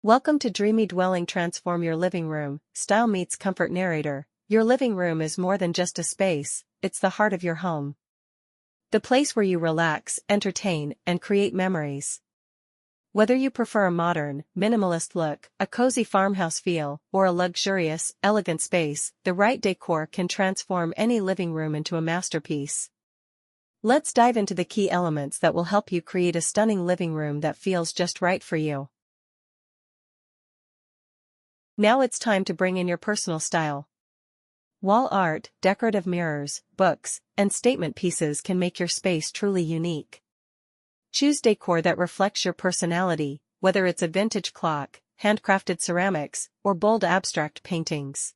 Welcome to Dreamy Dwelling. Transform your living room. Style meets comfort. Narrator. Your living room is more than just a space, it's the heart of your home. The place where you relax, entertain, and create memories. Whether you prefer a modern, minimalist look, a cozy farmhouse feel, or a luxurious, elegant space, the right decor can transform any living room into a masterpiece. Let's dive into the key elements that will help you create a stunning living room that feels just right for you. Now it's time to bring in your personal style. Wall art, decorative mirrors, books, and statement pieces can make your space truly unique. Choose decor that reflects your personality, whether it's a vintage clock, handcrafted ceramics, or bold abstract paintings.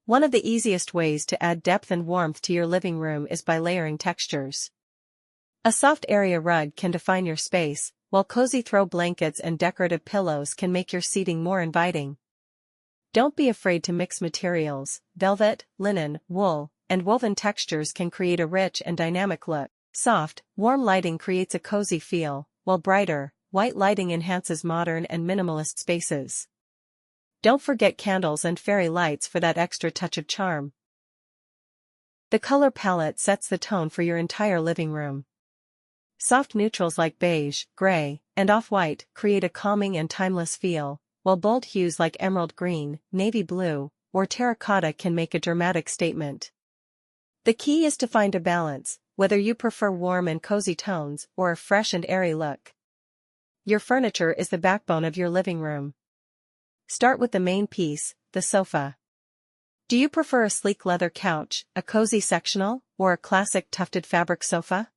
One of the easiest ways to add depth and warmth to your living room is by layering textures. A soft area rug can define your space, while cozy throw blankets and decorative pillows can make your seating more inviting. Don't be afraid to mix materials. Velvet, linen, wool, and woven textures can create a rich and dynamic look. Soft, warm lighting creates a cozy feel, while brighter, white lighting enhances modern and minimalist spaces. Don't forget candles and fairy lights for that extra touch of charm. The color palette sets the tone for your entire living room. Soft neutrals like beige, gray, and off-white create a calming and timeless feel, while bold hues like emerald green, navy blue, or terracotta can make a dramatic statement. The key is to find a balance, whether you prefer warm and cozy tones or a fresh and airy look. Your furniture is the backbone of your living room. Start with the main piece, the sofa. Do you prefer a sleek leather couch, a cozy sectional, or a classic tufted fabric sofa?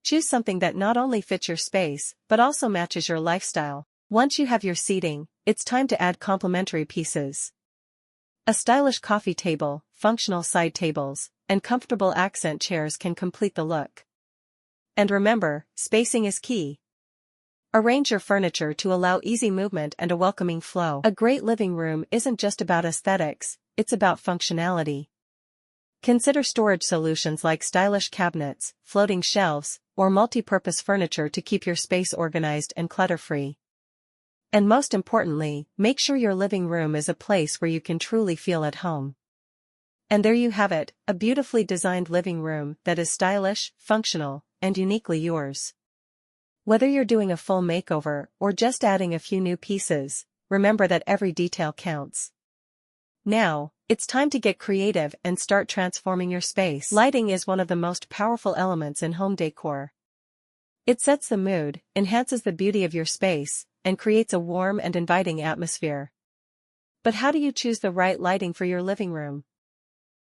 Choose something that not only fits your space, but also matches your lifestyle. Once you have your seating, it's time to add complementary pieces. A stylish coffee table, functional side tables, and comfortable accent chairs can complete the look. And remember, spacing is key. Arrange your furniture to allow easy movement and a welcoming flow. A great living room isn't just about aesthetics, it's about functionality. Consider storage solutions like stylish cabinets, floating shelves, or multi-purpose furniture to keep your space organized and clutter-free. And most importantly, make sure your living room is a place where you can truly feel at home. And there you have it, a beautifully designed living room that is stylish, functional, and uniquely yours. Whether you're doing a full makeover or just adding a few new pieces, remember that every detail counts. Now, it's time to get creative and start transforming your space. Lighting is one of the most powerful elements in home decor. It sets the mood, enhances the beauty of your space, and creates a warm and inviting atmosphere. But how do you choose the right lighting for your living room?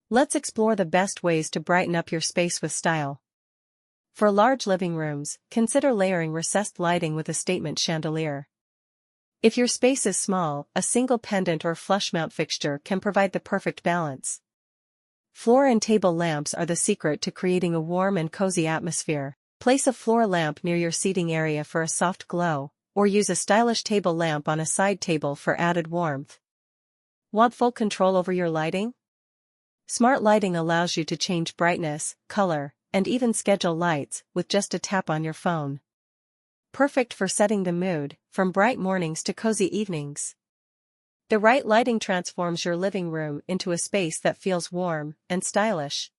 Let's explore the best ways to brighten up your space with style. For large living rooms, consider layering recessed lighting with a statement chandelier. If your space is small, a single pendant or flush mount fixture can provide the perfect balance. Floor and table lamps are the secret to creating a warm and cozy atmosphere. Place a floor lamp near your seating area for a soft glow, or use a stylish table lamp on a side table for added warmth. Want full control over your lighting? Smart lighting allows you to change brightness, color, and even schedule lights with just a tap on your phone. Perfect for setting the mood, from bright mornings to cozy evenings. The right lighting transforms your living room into a space that feels warm and stylish.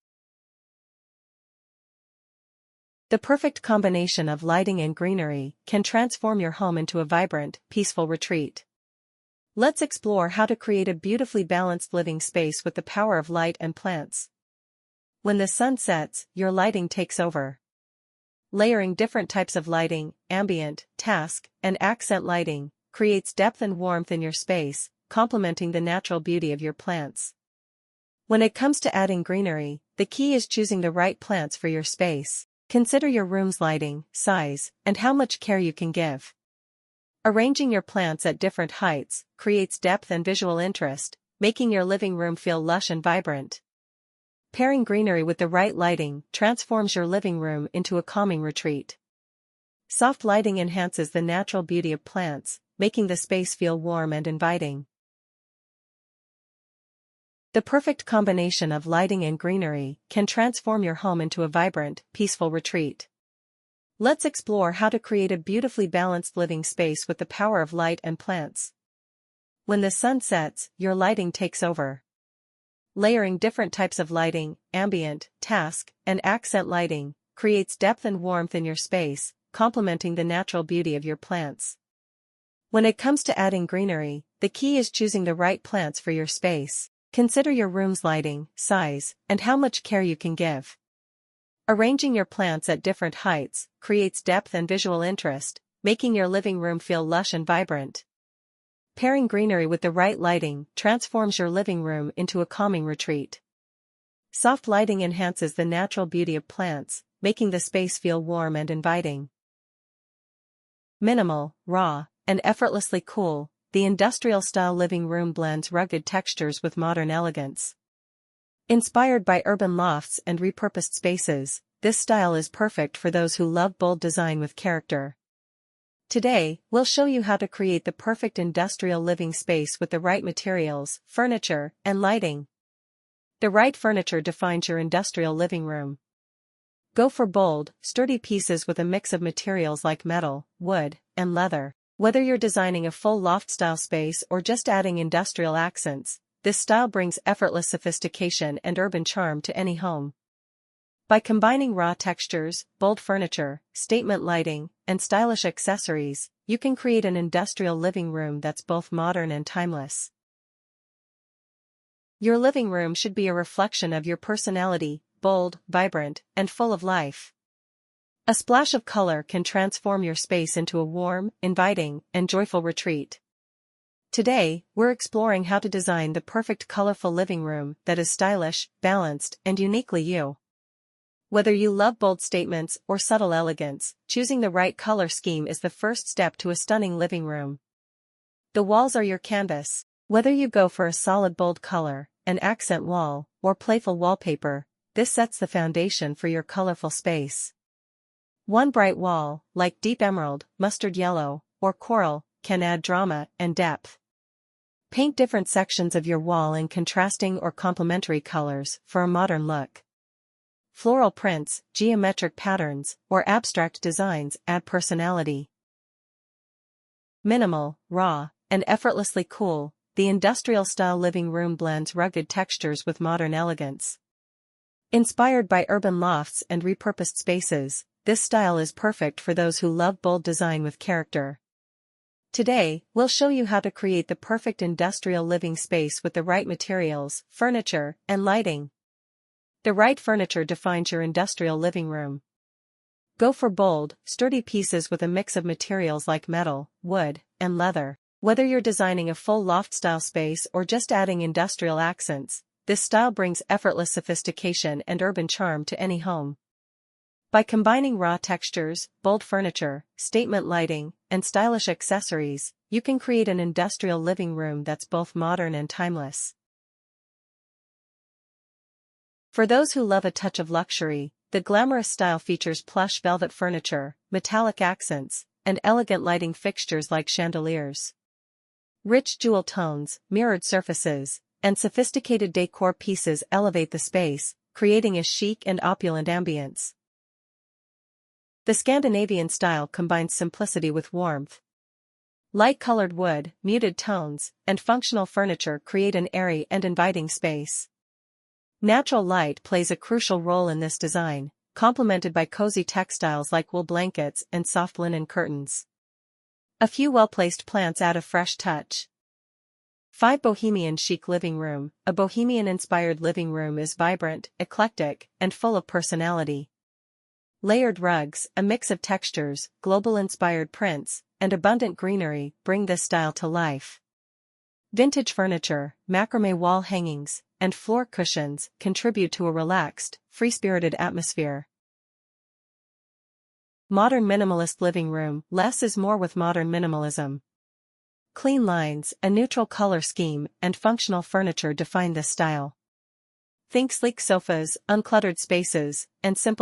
The perfect combination of lighting and greenery can transform your home into a vibrant, peaceful retreat. Let's explore how to create a beautifully balanced living space with the power of light and plants. When the sun sets, your lighting takes over. Layering different types of lighting, ambient, task, and accent lighting, creates depth and warmth in your space, complementing the natural beauty of your plants. When it comes to adding greenery, the key is choosing the right plants for your space. Consider your room's lighting, size, and how much care you can give. Arranging your plants at different heights creates depth and visual interest, making your living room feel lush and vibrant. Pairing greenery with the right lighting transforms your living room into a calming retreat. Soft lighting enhances the natural beauty of plants, making the space feel warm and inviting. The perfect combination of lighting and greenery can transform your home into a vibrant, peaceful retreat. Let's explore how to create a beautifully balanced living space with the power of light and plants. When the sun sets, your lighting takes over. Layering different types of lighting, ambient, task, and accent lighting, creates depth and warmth in your space, complementing the natural beauty of your plants. When it comes to adding greenery, the key is choosing the right plants for your space. Consider your room's lighting, size, and how much care you can give. Arranging your plants at different heights creates depth and visual interest, making your living room feel lush and vibrant. Pairing greenery with the right lighting transforms your living room into a calming retreat. Soft lighting enhances the natural beauty of plants, making the space feel warm and inviting. Minimal, raw, and effortlessly cool, the industrial-style living room blends rugged textures with modern elegance. Inspired by urban lofts and repurposed spaces, this style is perfect for those who love bold design with character. Today, we'll show you how to create the perfect industrial living space with the right materials, furniture, and lighting. The right furniture defines your industrial living room. Go for bold, sturdy pieces with a mix of materials like metal, wood, and leather. Whether you're designing a full loft-style space or just adding industrial accents, this style brings effortless sophistication and urban charm to any home. By combining raw textures, bold furniture, statement lighting, and stylish accessories, you can create an industrial living room that's both modern and timeless. Your living room should be a reflection of your personality, bold, vibrant, and full of life. A splash of color can transform your space into a warm, inviting, and joyful retreat. Today, we're exploring how to design the perfect colorful living room that is stylish, balanced, and uniquely you. Whether you love bold statements or subtle elegance, choosing the right color scheme is the first step to a stunning living room. The walls are your canvas. Whether you go for a solid bold color, an accent wall, or playful wallpaper, this sets the foundation for your colorful space. One bright wall, like deep emerald, mustard yellow, or coral, can add drama and depth. Paint different sections of your wall in contrasting or complementary colors for a modern look. Floral prints, geometric patterns, or abstract designs add personality. Minimal, raw, and effortlessly cool, the industrial-style living room blends rugged textures with modern elegance. Inspired by urban lofts and repurposed spaces, this style is perfect for those who love bold design with character. Today, we'll show you how to create the perfect industrial living space with the right materials, furniture, and lighting. The right furniture defines your industrial living room. Go for bold, sturdy pieces with a mix of materials like metal, wood, and leather. Whether you're designing a full loft-style space or just adding industrial accents, this style brings effortless sophistication and urban charm to any home. By combining raw textures, bold furniture, statement lighting, and stylish accessories, you can create an industrial living room that's both modern and timeless. For those who love a touch of luxury, the glamorous style features plush velvet furniture, metallic accents, and elegant lighting fixtures like chandeliers. Rich jewel tones, mirrored surfaces, and sophisticated decor pieces elevate the space, creating a chic and opulent ambience. The Scandinavian style combines simplicity with warmth. Light-colored wood, muted tones, and functional furniture create an airy and inviting space. Natural light plays a crucial role in this design, complemented by cozy textiles like wool blankets and soft linen curtains. A few well-placed plants add a fresh touch. 5 Bohemian chic living room. A bohemian-inspired living room is vibrant, eclectic, and full of personality. Layered rugs, a mix of textures, global-inspired prints, and abundant greenery bring this style to life. Vintage furniture, macrame wall hangings, and floor cushions contribute to a relaxed, free-spirited atmosphere. Modern minimalist living room. Less is more with modern minimalism. Clean lines, a neutral color scheme, and functional furniture define this style. Think sleek sofas, uncluttered spaces, and simple